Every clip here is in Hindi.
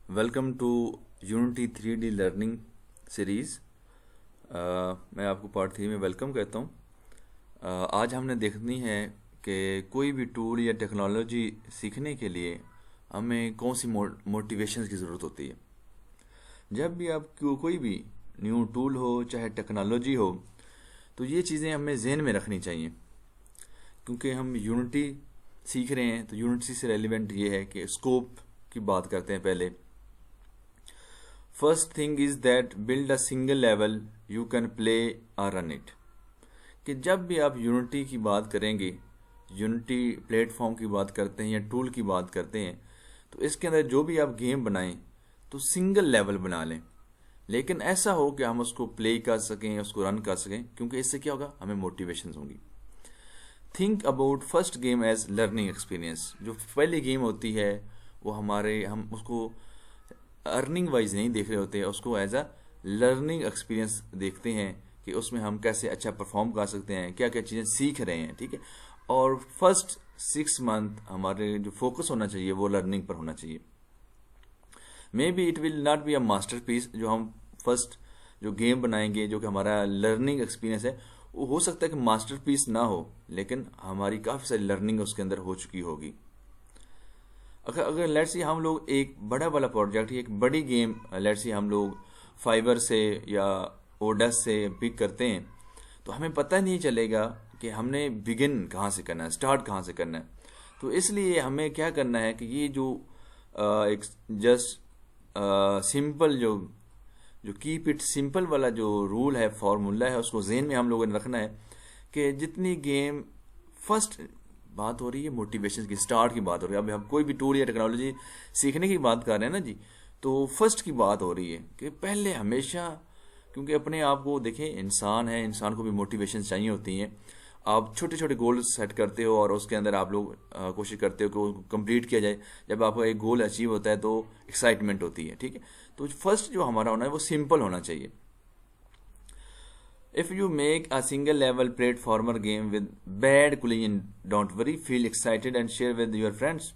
Welcome to Unity 3D learning series. मैं आपको पार्ट 3 में वेलकम कहता हूँ। आज हमने देखनी है कि कोई भी टूल या टेक्नोलॉजी सीखने के लिए हमें कौन सी मोटिवेशन की ज़रूरत होती है। जब भी आप कोई भी न्यू टूल हो चाहे टेक्नोलॉजी हो तो ये चीज़ें हमें जहन में रखनी चाहिए, क्योंकि हम यूनिटी सीख रहे हैं तो यूनिटी से रेलिवेंट ये है कि स्कोप की बात करते हैं। पहले first thing is that build a single level you can play और रन इट। कि जब भी आप यूनिटी की बात करेंगे, यूनिटी प्लेटफॉर्म की बात करते हैं या टूल की बात करते हैं, तो इसके अंदर जो भी आप गेम बनाएं तो सिंगल लेवल बना लें, लेकिन ऐसा हो कि हम उसको प्ले कर सकें, उसको रन कर सकें, क्योंकि इससे क्या होगा, हमें मोटिवेशन होंगी। Think about first game as learning experience. जो पहली गेम होती है वो हम उसको अर्निंग वाइज नहीं देख रहे होते हैं, उसको एज अ लर्निंग एक्सपीरियंस देखते हैं कि उसमें हम कैसे अच्छा परफॉर्म कर सकते हैं, क्या क्या चीज़ें सीख रहे हैं। ठीक है, और फर्स्ट 6 मंथ हमारे जो फोकस होना चाहिए वो लर्निंग पर होना चाहिए। Maybe it will not be a masterpiece. जो हम फर्स्ट जो गेम बनाएंगे जो कि हमारा लर्निंग एक्सपीरियंस है, वो हो सकता है कि मास्टर पीस ना हो, लेकिन हमारी काफ़ी सारी लर्निंग उसके अंदर हो चुकी होगी। अगर अगर लेट्स सी हम लोग एक बड़ा वाला प्रोजेक्ट, एक बड़ी गेम लेट्स सी हम लोग फाइवर से या ओडस से पिक करते हैं, तो हमें पता नहीं चलेगा कि हमने बिगिन कहाँ से करना है, स्टार्ट कहाँ से करना है। तो इसलिए हमें क्या करना है कि ये जो एक जस्ट सिंपल जो जो कीप इट सिंपल वाला जो रूल है, फॉर्मूला है, उसको जेन में हम लोगों ने रखना है कि जितनी गेम फर्स्ट बात हो रही है मोटिवेशन की, स्टार्ट की बात हो रही है। अब हम कोई भी टूल या टेक्नोलॉजी सीखने की बात कर रहे हैं ना जी, तो फर्स्ट की बात हो रही है कि पहले हमेशा, क्योंकि अपने आप को देखें, इंसान है, इंसान को भी मोटिवेशन चाहिए होती हैं। आप छोटे छोटे गोल सेट करते हो और उसके अंदर आप लोग कोशिश करते हो कि वो कंप्लीट किया जाए। जब आपका एक गोल अचीव होता है तो एक्साइटमेंट होती है। ठीक है, तो फर्स्ट जो हमारा होना है वो सिंपल होना चाहिए। If you make a single level platformer game with bad collision, don't worry, feel excited and share with your friends.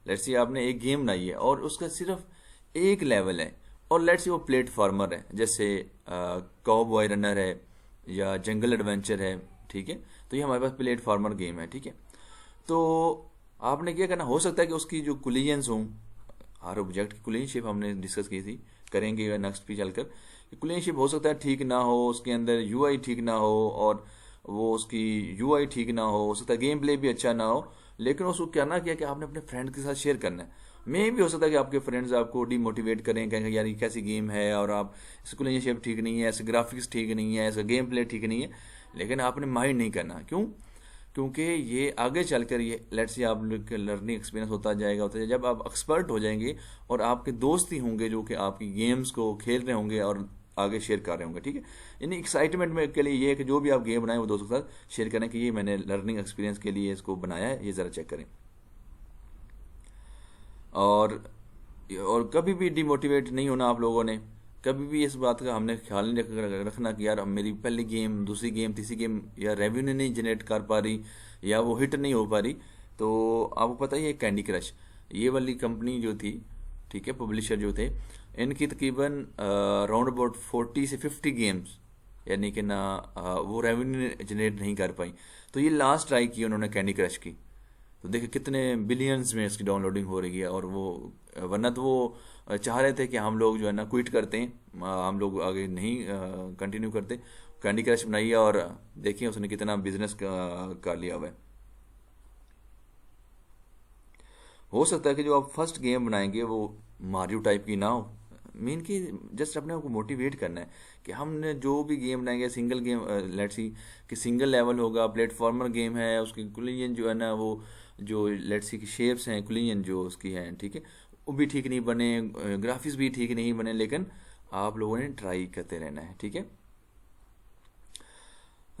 Let's see आपने एक गेम बनाई है और उसका सिर्फ एक लेवल है, और लेट्स सी वो प्लेटफार्मर है, जैसे काउबॉय रनर है या जंगल एडवेंचर है। ठीक है, तो ये हमारे पास प्लेटफार्मर गेम है। ठीक है, तो आपने क्या करना, हो सकता है कि उसकी जो कुलियंस हों, हर ऑब्जेक्ट की कुलियनशिप हमने डिस्कस की थी, करेंगे नेक्स्ट पे चलकर। कुलियनशिप हो सकता है ठीक ना हो, उसके अंदर यूआई ठीक ना हो, और वो उसकी यूआई ठीक ना हो सकता है गेम प्ले भी अच्छा ना हो, लेकिन उसको करना क्या कि आपने अपने फ्रेंड के साथ शेयर करना है। मे भी हो सकता है कि आपके फ्रेंड्स आपको डिमोटिवेट करें, कहेंगे यार ये कैसी गेम है, और आप इसकी कुलियनशिप ठीक नहीं है, इसके ग्राफिक्स ठीक नहीं है, इसका गेम प्ले ठीक नहीं है, लेकिन आपने माइंड नहीं करना। क्यों? क्योंकि ये आगे चलकर ये लेट्स से आप लोग का लर्निंग एक्सपीरियंस होता जाएगा। जब आप एक्सपर्ट हो जाएंगे और आपके दोस्त ही होंगे जो कि आपकी गेम्स को खेल रहे होंगे और आगे शेयर कर रहे होंगे। ठीक है, यानी एक्साइटमेंट में के लिए ये है कि जो भी आप गेम बनाएं वो दोस्तों के साथ शेयर करें कि ये मैंने लर्निंग एक्सपीरियंस के लिए इसको बनाया है, ये ज़रा चेक करें। और और कभी भी डिमोटिवेट नहीं होना आप लोगों ने। कभी भी इस बात का हमने ख्याल नहीं रखना कि यार मेरी पहली गेम, दूसरी गेम, तीसरी गेम या रेवेन्यू नहीं जनरेट कर पा रही या वो हिट नहीं हो पा रही। तो आपको पता ही है कैंडी क्रश, ये वाली कंपनी जो थी, ठीक है, पब्लिशर जो थे, इनकी तकरीबन राउंड अबाउट 40 से 50 गेम्स, यानी कि ना वो रेवेन्यू जनरेट नहीं कर पाई। तो ये लास्ट ट्राई की उन्होंने कैंडी क्रश की, तो देखिए कितने बिलियंस में इसकी डाउनलोडिंग हो रही है। और वो वरना तो वो चाह रहे थे कि हम लोग जो है ना क्विट करते हैं, हम लोग आगे नहीं कंटिन्यू करते। कैंडी क्रश बनाई है और देखिए उसने कितना बिजनेस कर लिया हुआ है। हो सकता है कि जो आप फर्स्ट गेम बनाएंगे वो मारियो टाइप की ना हो, मीन कि जस्ट अपने आप को मोटिवेट करना है कि हमने जो भी गेम बनाएंगे सिंगल गेम, लेट्स सी कि सिंगल लेवल होगा, प्लेटफॉर्मर गेम है, उसकी कुलियन जो है ना, वो जो लेट्स सी की शेप्स हैं, कुलियन जो उसकी हैं, ठीक है, वो भी ठीक नहीं बने, ग्राफिक्स भी ठीक नहीं बने, लेकिन आप लोगों ने ट्राई करते रहना है। ठीक है,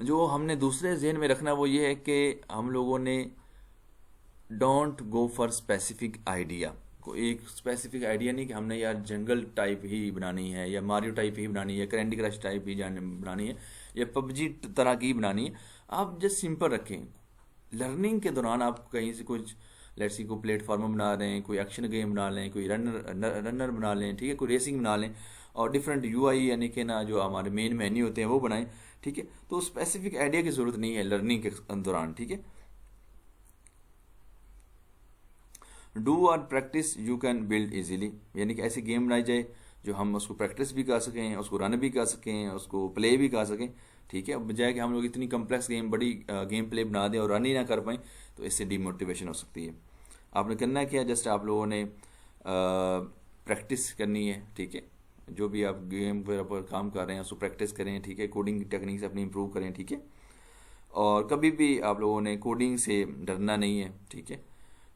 जो हमने दूसरे जेन में रखना वो ये है कि हम लोगों ने don't go for specific idea. को एक स्पेसिफिक आइडिया नहीं कि हमने यार जंगल टाइप ही बनानी है या मारियो टाइप ही बनानी है, कैंडी क्रश टाइप ही बनानी है या पबजी तरह की बनानी है। आप जस्ट सिंपल रखें। लर्निंग के दौरान आप कहीं से कुछ लेट्स सी कोई प्लेटफॉर्म बना रहे हैं, कोई एक्शन गेम बना लें, कोई रनर बना लें, ठीक है, कोई रेसिंग बना लें, और डिफरेंट यूआई यानी कि ना जो हमारे मेन मेन्यू होते हैं वो बनाएं, ठीक है। तो स्पेसिफिक आइडिया की ज़रूरत नहीं है लर्निंग के दौरान, ठीक है। डू और practice you can build easily, यानी कि ऐसी गेम बनाई जाए जो हम उसको प्रैक्टिस भी कर सकें, उसको रन भी कर सकें, उसको प्ले भी कर सकें, ठीक है। बजाय कि हम लोग इतनी कम्प्लेक्स गेम, बड़ी गेम प्ले बना दें और रन ही ना कर पाएँ, तो इससे डीमोटिवेशन हो सकती है। आपने करना क्या, जस्ट आप लोगों ने प्रैक्टिस करनी है, ठीक है। जो भी आप गेम पर काम कर रहे हैं उसको प्रैक्टिस करें, ठीक है। कोडिंग टेक्निक्स अपनी इंप्रूव करें, ठीक है। और कभी भी आप लोगों ने कोडिंग से डरना नहीं है, ठीक है।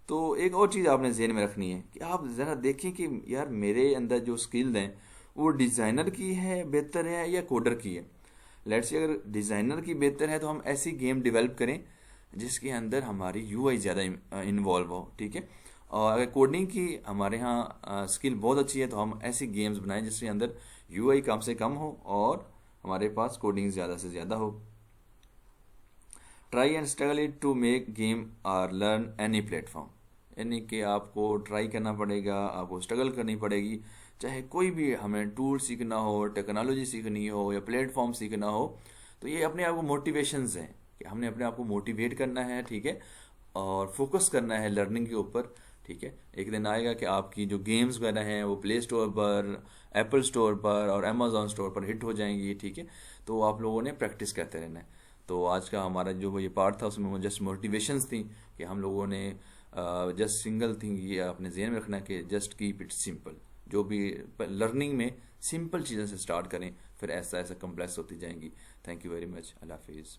तो एक और चीज़ आपने जहन में रखनी है कि आप ज़रा देखें कि यार मेरे अंदर जो स्किल्स हैं वो डिज़ाइनर की है बेहतर है या कोडर की है। लेट्स से अगर डिज़ाइनर की बेहतर है तो हम ऐसी गेम डेवलप करें जिसके अंदर हमारी यूआई ज़्यादा इन्वॉल्व हो, ठीक है। और अगर कोडिंग की हमारे यहाँ स्किल बहुत अच्छी है तो हम ऐसी गेम्स बनाएं जिसके अंदर यूआई कम से कम हो और हमारे पास कोडिंग ज़्यादा से ज़्यादा हो। Try and struggle it to make game और लर्न एनी प्लेटफॉर्म, यानी कि आपको ट्राई करना पड़ेगा, आपको स्ट्रगल करनी पड़ेगी, चाहे कोई भी हमें टूल सीखना हो, टेक्नोलॉजी सीखनी हो या प्लेटफॉर्म सीखना हो। तो ये अपने आप को मोटिवेशंस हैं कि हमने अपने आप को मोटिवेट करना है, ठीक है, और फोकस करना है लर्निंग के ऊपर, ठीक है। एक दिन आएगा कि आपकी जो गेम्स वगैरह हैं वो प्ले स्टोर पर, एप्पल स्टोर पर और अमेजोन स्टोर पर हिट हो जाएंगी, ठीक है। तो आप लोगों ने प्रैक्टिस करते रहना है। तो आज का हमारा जो ये पार्ट था उसमें जस्ट मोटिवेशंस थी कि हम लोगों ने जस्ट सिंगल थिंग ये अपने ज़हन में रखना कि जस्ट कीप इट सिंपल। जो भी लर्निंग में सिंपल चीज़ों से स्टार्ट करें, फिर ऐसा ऐसा कम्प्लेक्स होती जाएंगी। Thank you very much. अल्लाह हाफिज़।